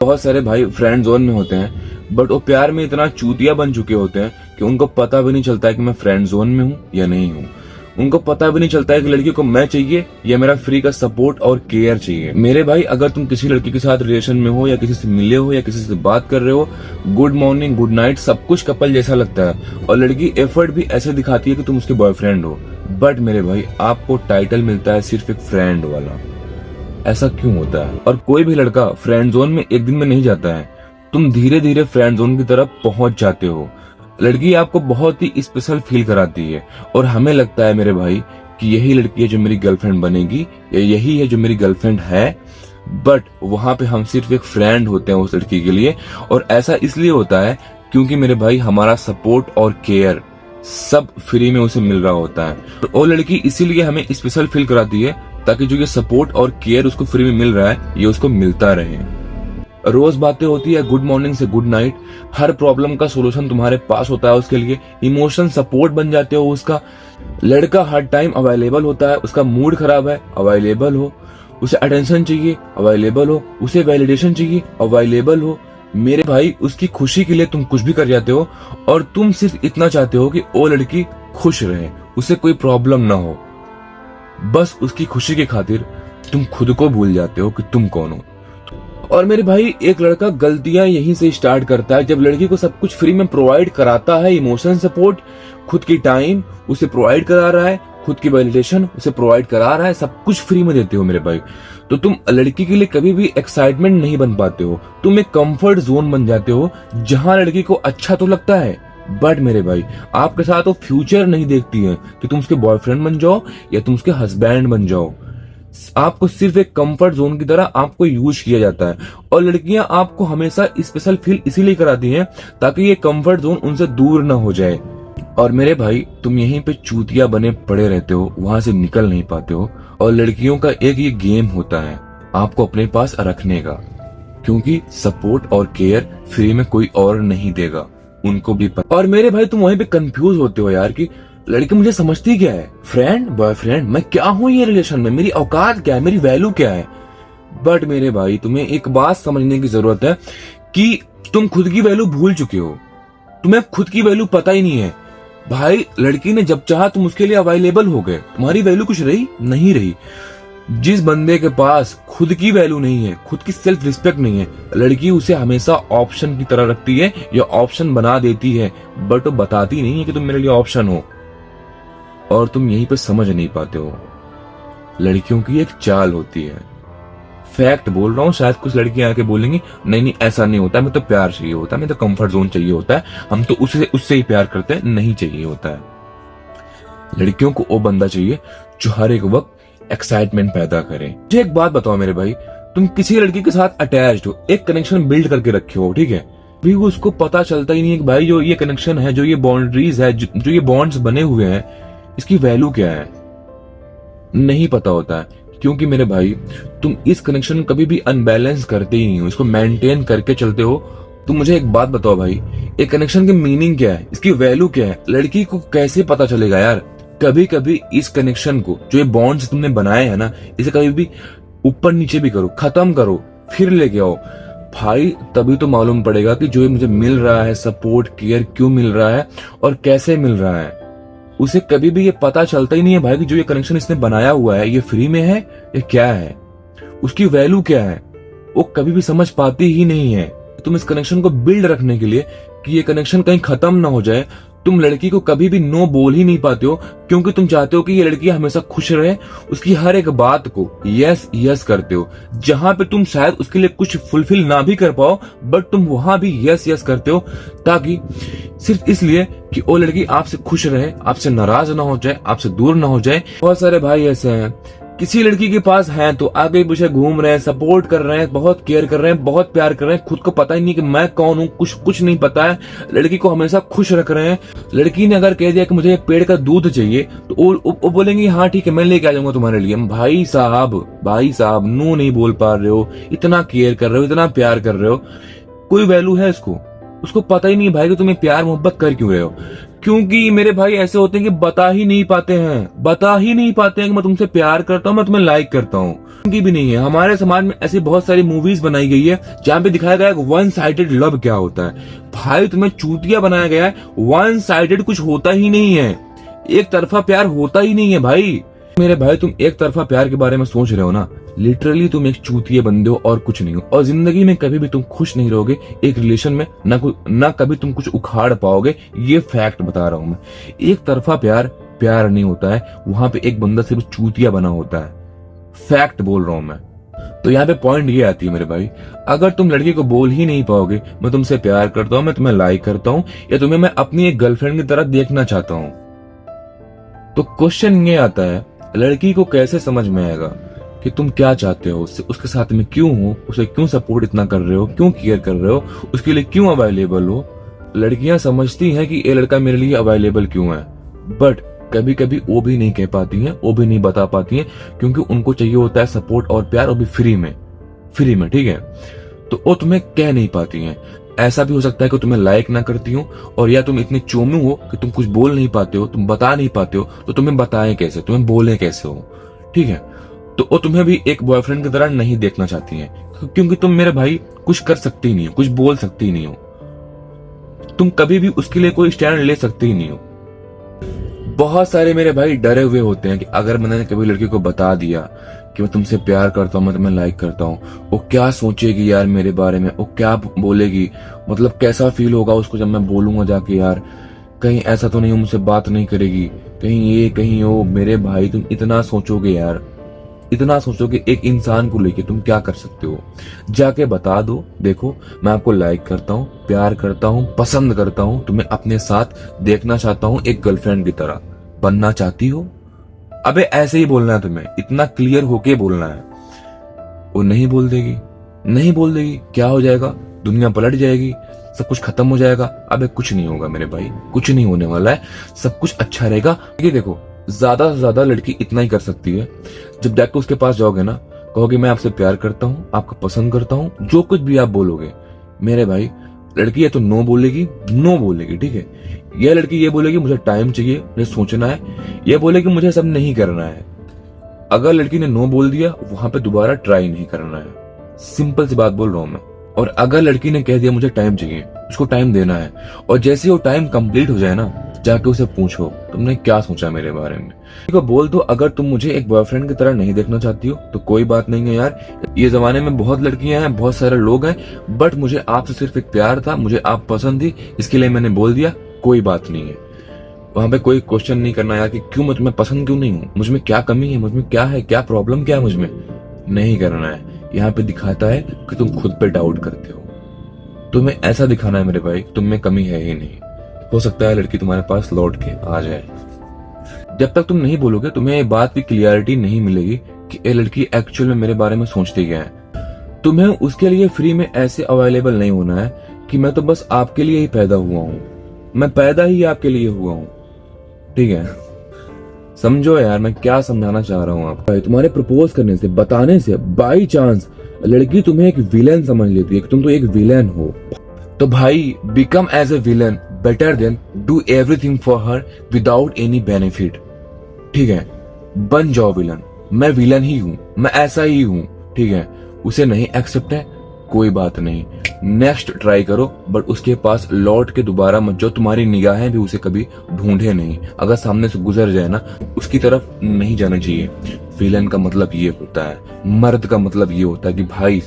बहुत सारे भाई फ्रेंड जोन में होते हैं, बट वो प्यार में इतना चूतिया बन चुके होते हैं कि उनको पता भी नहीं चलता है कि मैं फ्रेंड जोन में हूँ या नहीं हूँ। उनको पता भी नहीं चलता है कि लड़की को मैं चाहिए या मेरा फ्री का सपोर्ट और केयर चाहिए। मेरे भाई, अगर तुम किसी लड़की के साथ रिलेशन में हो या किसी से मिले हो या किसी से बात कर रहे हो, गुड मॉर्निंग गुड नाइट सब कुछ कपल जैसा लगता है और लड़की एफर्ट भी ऐसे दिखाती है कि तुम उसके बॉयफ्रेंड हो। बट मेरे भाई, आपको टाइटल मिलता है सिर्फ एक फ्रेंड वाला। ऐसा क्यों होता है? और कोई भी लड़का फ्रेंड जोन में एक दिन में नहीं जाता है, तुम धीरे धीरे फ्रेंड जोन की तरफ पहुंच जाते हो। लड़की आपको बहुत ही स्पेशल फील कराती है और हमें लगता है मेरे भाई कि यही लड़की है जो मेरी गर्लफ्रेंड बनेगी या यही है जो मेरी गर्लफ्रेंड है। बट वहां पे हम सिर्फ एक फ्रेंड होते हैं उस लड़की के लिए, और ऐसा इसलिए होता है क्योंकि मेरे भाई हमारा सपोर्ट और केयर सब फ्री में उसे मिल रहा होता है। और वो लड़की इसीलिए हमें स्पेशल फील कराती है ताकि जो ये सपोर्ट और केयर उसको फ्री में मिल रहा है ये उसको मिलता रहे। रोज बातें होती है गुड मॉर्निंग से गुड नाइट, हर प्रॉब्लम का सोल्यूशन तुम्हारे पास होता है उसके लिए, इमोशन सपोर्ट बन जाते हो उसका। लड़का हर टाइम अवेलेबल होता है, उसका मूड खराब है अवेलेबल हो, उसे अटेंशन चाहिए अवेलेबल हो, उसे वैलिडेशन चाहिए अवेलेबल हो। मेरे भाई, उसकी खुशी के लिए तुम कुछ भी कर जाते हो और तुम सिर्फ इतना चाहते हो कि वो लड़की खुश रहे, उसे कोई प्रॉब्लम ना हो। बस उसकी खुशी की खातिर तुम खुद को भूल जाते हो कि तुम कौन हो। और मेरे भाई, एक लड़का गलतियां यहीं से स्टार्ट करता है जब लड़की को सब कुछ फ्री में प्रोवाइड कराता है, इमोशन सपोर्ट, खुद की टाइम उसे प्रोवाइड करा रहा है, खुद की वैलिडेशन उसे प्रोवाइड करा रहा है, सब कुछ फ्री में देते हो मेरे भाई, तो तुम लड़की के लिए कभी भी एक्साइटमेंट नहीं बन पाते हो। तुम एक कंफर्ट जोन बन जाते हो जहां लड़की को अच्छा तो लगता है, बट मेरे भाई आपके साथ वो फ्यूचर नहीं देखती है कि तुम उसके बॉयफ्रेंड बन जाओ या तुम उसके हस्बैंड बन जाओ। आपको सिर्फ एक कंफर्ट जोन की तरह आपको यूज किया जाता है और लड़कियां आपको हमेशा स्पेशल फील इसीलिए कराती हैं ताकि ये कंफर्ट जोन उनसे दूर ना हो जाए। और मेरे भाई, तुम यहीं पे चूतिया बने पड़े रहते हो, वहां से निकल नहीं पाते हो। और लड़कियों का एक ये गेम होता है आपको अपने पास रखने का, क्योंकि सपोर्ट और केयर फ्री में कोई और नहीं देगा, उनको भी पता। और मेरे भाई, तुम वहीं पे कंफ्यूज होते हो यार कि लड़की मुझे समझती क्या है, फ्रेंड बॉयफ्रेंड, मैं क्या हूं ये रिलेशन में, मेरी औकात क्या है, मेरी वैल्यू क्या है। बट मेरे भाई, तुम्हें एक बात समझने की जरूरत है कि तुम खुद की वैल्यू भूल चुके हो, तुम्हें खुद की वैल्यू पता ही नहीं है। भाई, लड़की ने जब चाहा तुम उसके लिए अवेलेबल हो गए, तुम्हारी वैल्यू कुछ रही नहीं रही। जिस बंदे के पास खुद की वैल्यू नहीं है, खुद की सेल्फ रिस्पेक्ट नहीं है, लड़की उसे हमेशा ऑप्शन की तरह रखती है या ऑप्शन बना देती है, बट वो बताती नहीं है कि तुम मेरे लिए ऑप्शन हो। और तुम यहीं पे समझ नहीं पाते हो, लड़कियों की एक चाल होती है। फैक्ट बोल रहा हूँ, शायद कुछ लड़कियां आके बोलेंगी नहीं नहीं ऐसा नहीं होता, मैं तो प्यार चाहिए होता है, मैं तो कंफर्ट जोन चाहिए होता है, हम तो उससे ही प्यार करते हैं। नहीं चाहिए होता है। लड़कियों को वो बंदा चाहिए जो हर एक वक्त एक्साइटमेंट पैदा करे। मुझे एक बात बताओ मेरे भाई, तुम किसी लड़की के साथ अटैच्ड हो, एक कनेक्शन बिल्ड करके रखे हो, ठीक है, भी उसको पता चलता ही नहीं है कि भाई जो ये कनेक्शन है, जो ये बाउंड्रीज है, जो ये बॉन्ड्स बने हुए हैं, इसकी वैल्यू क्या है, नहीं पता होता है। क्योंकि मेरे भाई, तुम इस कनेक्शन कभी भी अनबैलेंस करते ही नहीं हो, इसको मेंटेन करके चलते हो। तुम मुझे एक बात बताओ भाई, एक कनेक्शन की मीनिंग क्या है, इसकी वैल्यू क्या है, लड़की को कैसे पता चलेगा यार। कभी कभी इस कनेक्शन को, जो ये बॉन्ड्स तुमने बनाए हैं ना, इसे कभी भी ऊपर नीचे भी करो, खत्म करो, फिर लेके आओ भाई, तभी तो मालूम पड़ेगा कि जो ये मुझे मिल रहा है सपोर्ट केयर क्यों मिल रहा है और कैसे मिल रहा है। उसे कभी भी ये पता चलता ही नहीं है भाई कि जो ये कनेक्शन इसने बनाया हुआ है ये फ्री में है या क्या है, उसकी वैल्यू क्या है, वो कभी भी समझ पाती ही नहीं है। तुम इस कनेक्शन को बिल्ड रखने के लिए कि ये कनेक्शन कहीं खत्म ना हो जाए, तुम लड़की को कभी भी नो बोल ही नहीं पाते हो, क्योंकि तुम चाहते हो कि ये लड़की हमेशा खुश रहे, उसकी हर एक बात को यस यस करते हो। जहां पे तुम शायद उसके लिए कुछ फुलफिल ना भी कर पाओ, बट तुम वहां भी यस यस करते हो, ताकि सिर्फ इसलिए कि वो लड़की आपसे खुश रहे, आपसे नाराज ना हो जाए, आपसे दूर ना हो जाए। बहुत सारे भाई ऐसे हैं, किसी लड़की के पास हैं तो आगे पीछे घूम रहे हैं, सपोर्ट कर रहे हैं, बहुत केयर कर रहे हैं, बहुत प्यार कर रहे हैं, खुद को पता ही नहीं कि मैं कौन हूँ, कुछ नहीं पता है, लड़की को हमेशा खुश रख रहे हैं। लड़की ने अगर कह दिया कि मुझे पेड़ का दूध चाहिए तो वो बोलेंगे हाँ ठीक है मैं लेके आ जाऊंगा तुम्हारे लिए। भाई साहब नो नहीं बोल पा रहे हो, इतना केयर कर रहे हो, इतना प्यार कर रहे हो, कोई वैल्यू है इसको, उसको पता ही नहीं भाई कि तुम्हें प्यार मोहब्बत कर क्यों रहे हो। क्योंकि मेरे भाई ऐसे होते हैं कि बता ही नहीं पाते हैं कि मैं तुमसे प्यार करता हूँ, मैं तुम्हें लाइक करता हूँ। की भी नहीं है। हमारे समाज में ऐसी बहुत सारी मूवीज बनाई गई है जहाँ पे दिखाया गया है वन साइडेड लव क्या होता है। भाई तुम्हें चूतिया बनाया गया है, वन साइडेड कुछ होता ही नहीं है, एक तरफा प्यार होता ही नहीं है भाई। मेरे भाई तुम एक तरफा प्यार के बारे में सोच रहे हो ना, लिटरली तुम एक चूतिए बंदे हो और कुछ नहीं हो। और जिंदगी में कभी भी तुम खुश नहीं रहोगे एक रिलेशन में, ना कभी तुम कुछ उखाड़ पाओगे, ये फैक्ट बता रहा हूं मैं। एक तरफा प्यार प्यार नहीं होता है, वहां पे एक बंदा सिर्फ चूतिया बना होता है, फैक्ट बोल रहा हूं मैं। तो यहाँ पे पॉइंट ये आती है मेरे भाई, अगर तुम लड़की को बोल ही नहीं पाओगे मैं तुमसे प्यार करता हूं, मैं तुम्हें लाइक करता हूं, या तुम्हें मैं अपनी एक गर्लफ्रेंड की तरह देखना चाहता हूं, तो क्वेश्चन ये आता है लड़की को कैसे समझ में आएगा कि तुम क्या चाहते हो उससे, उसके साथ में क्यों हो, उसे क्यों सपोर्ट इतना कर रहे हो, क्यों केयर कर रहे हो, उसके लिए क्यों अवेलेबल हो। लड़कियां समझती हैं कि ये लड़का मेरे लिए अवेलेबल क्यों है, बट कभी कभी वो भी नहीं कह पाती हैं, वो भी नहीं बता पाती हैं, क्योंकि उनको चाहिए होता है सपोर्ट और प्यार, और भी फ्री में, ठीक है। तो वो तुम्हें कह नहीं पाती हैं। ऐसा भी हो सकता है कि तुम्हें लाइक ना करती हो, और या तुम इतने चोमू हो कि तुम कुछ बोल नहीं पाते हो, तुम बता नहीं पाते हो, तो तुम्हें बताएं कैसे, तुम्हें बोले कैसे हो, ठीक है। तो वो तुम्हें भी एक बॉयफ्रेंड की तरह नहीं देखना चाहती हैं, क्योंकि तुम मेरे भाई कुछ कर सकते ही नहीं हो, कुछ बोल सकते ही नहीं हो, तुम कभी भी उसके लिए कोई स्टैंड ले सकते ही नहीं हो। बहुत सारे मेरे भाई डरे हुए होते हैं कि अगर मैंने कभी लड़की को बता दिया कि मैं तुमसे प्यार करता हूँ, मैं तुम्हें लाइक करता हूँ, वो क्या सोचेगी यार मेरे बारे में, वो क्या बोलेगी, मतलब कैसा फील होगा उसको जब मैं बोलूंगा जाके, यार कहीं ऐसा तो नहीं मुझसे बात नहीं करेगी, कहीं ये कहीं वो। मेरे भाई तुम इतना सोचोगे यार, इतना सोचोगे एक इंसान को लेके तुम क्या कर सकते हो। जाके बता दो, देखो मैं आपको लाइक करता हूँ, प्यार करता हूँ, पसंद करता हूँ, तुम्हें अपने साथ देखना चाहता हूँ, एक गर्लफ्रेंड की तरह बनना चाहती हो। अबे ऐसे ही बोलना है तुम्हें, इतना क्लियर होके बोलना है। वो नहीं बोल देगी, क्या हो जाएगा, दुनिया पलट जाएगी, सब कुछ खत्म हो जाएगा। अबे कुछ नहीं होगा मेरे भाई, कुछ नहीं होने वाला है, सब कुछ अच्छा रहेगा। ये देखो ज्यादा से ज्यादा लड़की इतना ही कर सकती है, जब जाके उसके पास जाओगे ना, कहोगे मैं आपसे प्यार करता हूँ, आपको पसंद करता हूँ, जो कुछ भी आप बोलोगे मेरे भाई, लड़की ये तो नो बोलेगी, ठीक है। यह लड़की ये बोलेगी मुझे टाइम चाहिए, मुझे सोचना है, यह बोलेगी मुझे सब नहीं करना है। अगर लड़की ने नो बोल दिया, वहां पे दोबारा ट्राई नहीं करना है, सिंपल सी बात बोल रहा हूं मैं। और अगर लड़की ने कह दिया मुझे टाइम चाहिए, उसको टाइम देना है, और जैसे ही वो टाइम कंप्लीट हो जाए ना, जाके उसे पूछो तुमने क्या सोचा मेरे बारे में। को बोल दो अगर तुम मुझे एक बॉयफ्रेंड की तरह नहीं देखना चाहती हो तो कोई बात नहीं है यार, ये जमाने में बहुत लड़कियां हैं, बहुत सारे लोग हैं, बट मुझे आपसे सिर्फ एक प्यार था, मुझे आप पसंद थी, इसके लिए मैंने बोल दिया, कोई बात नहीं है। वहां पे कोई क्वेश्चन नहीं करना यार कि क्यों मैं तुम्हें पसंद क्यों नहीं हूँ, मुझमें क्या कमी है, मुझमें क्या है, क्या प्रॉब्लम क्या है, मुझमें नहीं करना है। यहाँ पे दिखाता है कि तुम खुद पे डाउट करते हो, तुम्हें ऐसा दिखाना है मेरे भाई तुम में कमी है ही नहीं। हो सकता है लड़की तुम्हारे पास लौट के आ जाए। जब तक तुम नहीं बोलोगे तुम्हें ये बात की क्लियरिटी नहीं मिलेगी कि ये लड़की एक्चुअल में मेरे बारे में सोचती क्या है। तुम्हें उसके लिए फ्री में ऐसे अवेलेबल नहीं होना है कि मैं तो बस आपके लिए ही पैदा हुआ हूँ, मैं पैदा ही आपके लिए हुआ हूँ, ठीक है। समझो यार मैं क्या समझाना चाह रहा हूँ आपको। तुम्हारे प्रपोज करने से, बताने से बाई चांस लड़की तुम्हें एक विलेन समझ लेती है कि तुम तो एक विलेन हो, तो भाई become as a villain better than do everything for her without any benefit, ठीक है। बन जाओ विलन, मैं विलन ही हूं, मैं ऐसा ही हूं, ठीक है। उसे नहीं एक्सेप्ट है, कोई बात नहीं, नेक्स्ट ट्राई करो, बट उसके पास लौट के दोबारा मत जाओ, तुम्हारी निगाहें भी उसे कभी ढूंढे नहीं। अगर सामने से गुजर जाए ना, उसकी तरफ नहीं जाना चाहिए। विलन का मतलब ये होता है, मर्द का मतलब ये होता है कि भाई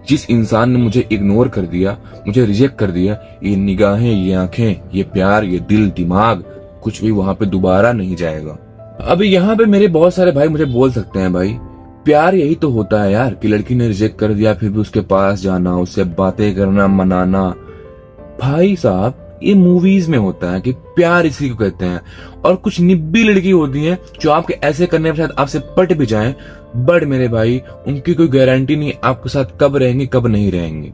जिस इंसान ने मुझे इग्नोर कर दिया, मुझे रिजेक्ट कर दिया, ये निगाहें, ये आंखें, ये प्यार, ये दिल, दिमाग, कुछ भी वहां पे दोबारा नहीं जाएगा। अभी यहाँ पे मेरे बहुत सारे भाई मुझे बोल सकते हैं भाई प्यार यही तो होता है यार कि लड़की ने रिजेक्ट कर दिया फिर भी उसके पास जाना, उससे बातें करना, मनाना। भाई साहब ये मूवीज में होता है कि प्यार इसी को कहते हैं। और कुछ निब्बी लड़की होती हैं जो आपके ऐसे करने के साथ आपसे पट भी जाएं, बट मेरे भाई उनकी कोई गारंटी नहीं आपके साथ कब रहेंगे कब नहीं रहेंगे।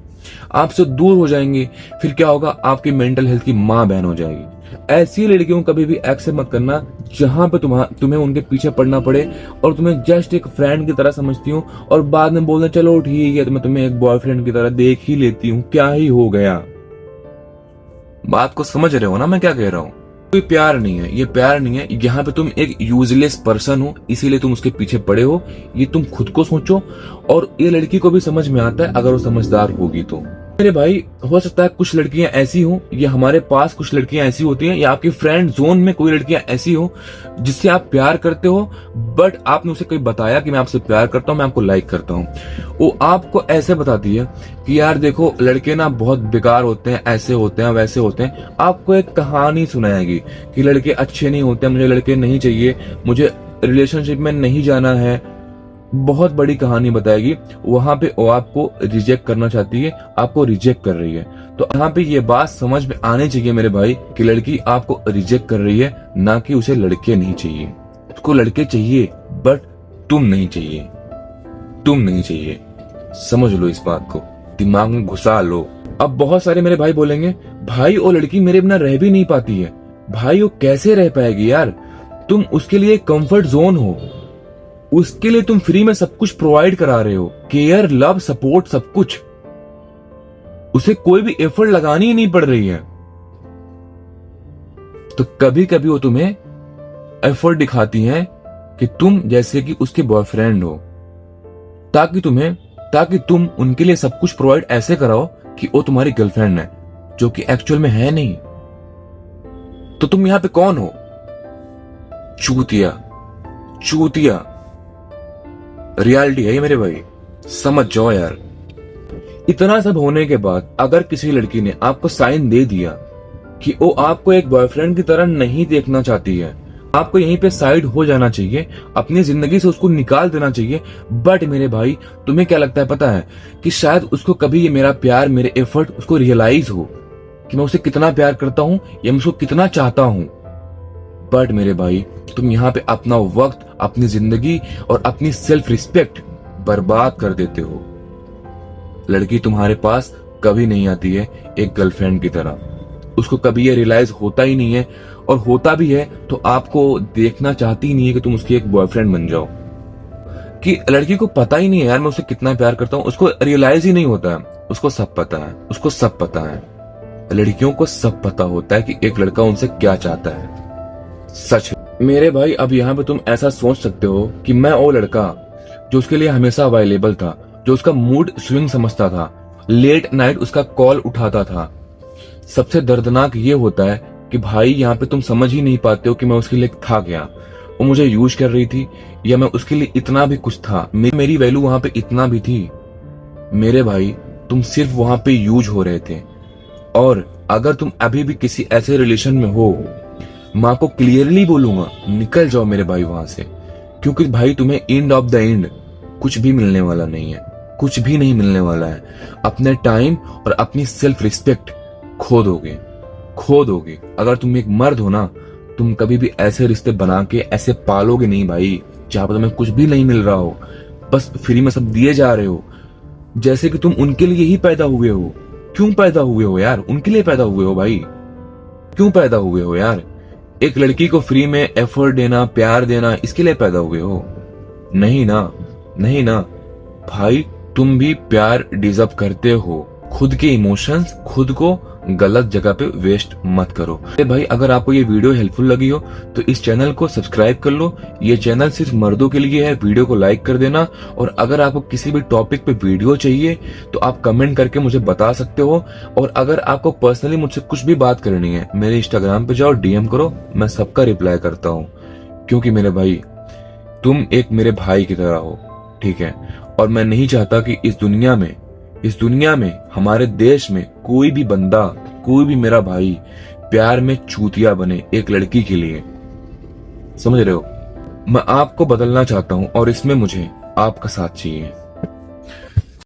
आपसे दूर हो जाएंगे, फिर क्या होगा, आपकी मेंटल हेल्थ की माँ बहन हो जाएगी। ऐसी लड़कियों को कभी भी एक्सेप्ट मत करना जहां पे तुम्हें उनके पीछे पड़ना पड़े और तुम्हें जस्ट एक फ्रेंड की तरह समझती हूँ और बाद में बोलना चलो ठीक है तो मैं तुम्हें एक बॉयफ्रेंड की तरह देख ही लेती हूँ, क्या ही हो गया। बात को समझ रहे हो ना मैं क्या कह रहा हूँ। कोई प्यार नहीं है, ये प्यार नहीं है। यहाँ पे तुम एक यूजलेस पर्सन हो, इसीलिए तुम उसके पीछे पड़े हो। ये तुम खुद को सोचो, और ये लड़की को भी समझ में आता है अगर वो समझदार होगी तो। मेरे भाई, हो सकता है कुछ लड़कियां ऐसी हो, या हमारे पास कुछ लड़कियां ऐसी होती हैं, या आपके फ्रेंड जोन में कोई लड़कियां ऐसी हो जिससे आप प्यार करते हो, बट आपने उसे कभी बताया कि मैं आपसे प्यार करता हूं, मैं आपको लाइक करता हूं। वो आपको ऐसे बताती है कि यार देखो, लड़के ना बहुत बेकार होते हैं, ऐसे होते हैं, वैसे होते हैं। आपको एक कहानी सुनाएगी कि लड़के अच्छे नहीं होते, मुझे लड़के नहीं चाहिए, मुझे रिलेशनशिप में नहीं जाना है, बहुत बड़ी कहानी बताएगी। वहां पे वो आपको रिजेक्ट करना चाहती है, आपको रिजेक्ट कर रही है। तो यहाँ पे ये बात समझ में आनी चाहिए मेरे भाई कि लड़की आपको रिजेक्ट कर रही है, ना कि उसे लड़के नहीं चाहिए। उसको लड़के चाहिए, बट तुम नहीं चाहिए, तुम नहीं चाहिए। समझ लो इस बात को, दिमाग में घुसा लो। अब बहुत सारे मेरे भाई बोलेंगे, भाई वो लड़की मेरे बिना रह भी नहीं पाती है। भाई वो कैसे रह पाएगी यार, तुम उसके लिए कंफर्ट जोन हो, उसके लिए तुम फ्री में सब कुछ प्रोवाइड करा रहे हो, केयर, लव, सपोर्ट, सब कुछ। उसे कोई भी एफर्ट लगानी ही नहीं पड़ रही है। तो कभी कभी वो तुम्हें एफर्ट दिखाती हैं कि तुम जैसे कि उसके बॉयफ्रेंड हो, ताकि तुम उनके लिए सब कुछ प्रोवाइड ऐसे कराओ कि वो तुम्हारी गर्लफ्रेंड है, जो कि एक्चुअल में है नहीं। तो तुम यहां पे कौन हो? चूतिया, चूतिया। रियलिटी है ये मेरे भाई, समझ जाओ यार। इतना सब होने के बाद अगर किसी लड़की ने आपको साइन दे दिया कि वो आपको एक बॉयफ्रेंड की तरह नहीं देखना चाहती है, आपको यहीं पे साइड हो जाना चाहिए, अपनी जिंदगी से उसको निकाल देना चाहिए। बट मेरे भाई, तुम्हें क्या लगता है पता है कि शायद उसको कभी ये मेरा प्यार, मेरे एफर्ट उसको रियलाइज हो कि मैं उसे कितना प्यार करता हूं या मैं उसको कितना चाहता हूं। बट मेरे भाई, तुम यहाँ पे अपना वक्त, अपनी जिंदगी और अपनी सेल्फ रिस्पेक्ट बर्बाद कर देते हो। लड़की तुम्हारे पास कभी नहीं आती है एक गर्लफ्रेंड की तरह, उसको कभी ये रियलाइज होता ही नहीं है, और होता भी है तो आपको देखना चाहती ही नहीं है कि तुम उसकी एक बॉयफ्रेंड बन जाओ। कि लड़की को पता ही नहीं है यार मैं उसे कितना प्यार करता हूं, उसको रियलाइज ही नहीं होता है। उसको सब पता है, उसको सब पता है। लड़कियों को सब पता होता है कि एक लड़का उनसे क्या चाहता है। सच मेरे भाई, अब यहाँ पे तुम ऐसा सोच सकते हो कि मैं वो लड़का जो उसके लिए हमेशा अवेलेबल था, जो उसका मूड स्विंग समझता था, लेट नाइट उसका कॉल उठाता था। सबसे दर्दनाक ये होता है कि भाई यहाँ पे तुम समझ ही नहीं पाते हो कि मैं उसके लिए था क्या। वो मुझे यूज कर रही थी, या मैं उसके लिए इतना भी कुछ था, मेरी वैल्यू वहां पे इतना भी थी। मेरे भाई, तुम सिर्फ वहां पे यूज हो रहे थे। और अगर तुम अभी भी किसी ऐसे रिलेशन में हो, मैं आपको क्लियरली बोलूंगा, निकल जाओ मेरे भाई वहां से। क्योंकि भाई तुम्हें एंड ऑफ द एंड कुछ भी मिलने वाला नहीं है, कुछ भी नहीं मिलने वाला है। अपने टाइम और अपनी सेल्फ रिस्पेक्ट खो दोगे, खो दोगे। अगर तुम एक मर्द हो ना, तुम कभी भी ऐसे रिश्ते बना के ऐसे पालोगे नहीं भाई, जहां पर तुम्हें कुछ भी नहीं मिल रहा हो, बस फ्री में सब दिए जा रहे हो, जैसे कि तुम उनके लिए ही पैदा हुए हो। क्यों पैदा हुए हो यार? उनके लिए पैदा हुए हो भाई, क्यों पैदा हुए हो यार? एक लड़की को फ्री में एफर्ट देना, प्यार देना, इसके लिए पैदा हुए हो? नहीं ना, नहीं ना भाई, तुम भी प्यार डिजर्व करते हो। खुद के इमोशंस खुद को गलत जगह पे वेस्ट मत करो। भाई, अगर आपको ये वीडियो हेल्पफुल लगी हो तो इस चैनल को सब्सक्राइब कर लो। ये चैनल सिर्फ मर्दों के लिए है। वीडियो को लाइक कर देना, और अगर आपको किसी भी टॉपिक पे वीडियो चाहिए तो आप कमेंट करके मुझे बता सकते हो। और अगर आपको पर्सनली मुझसे कुछ भी बात करनी है, मेरे इंस्टाग्राम पे जाओ, DM करो, मैं सबका रिप्लाई करता हूँ। क्योंकि मेरे भाई, तुम एक मेरे भाई की तरह हो, ठीक है? और मैं नहीं चाहता कि इस दुनिया में हमारे देश में कोई भी बंदा, कोई भी मेरा भाई प्यार में चूतिया बने एक लड़की के लिए। समझ रहे हो? मैं आपको बदलना चाहता हूं, और इसमें मुझे आपका साथ चाहिए।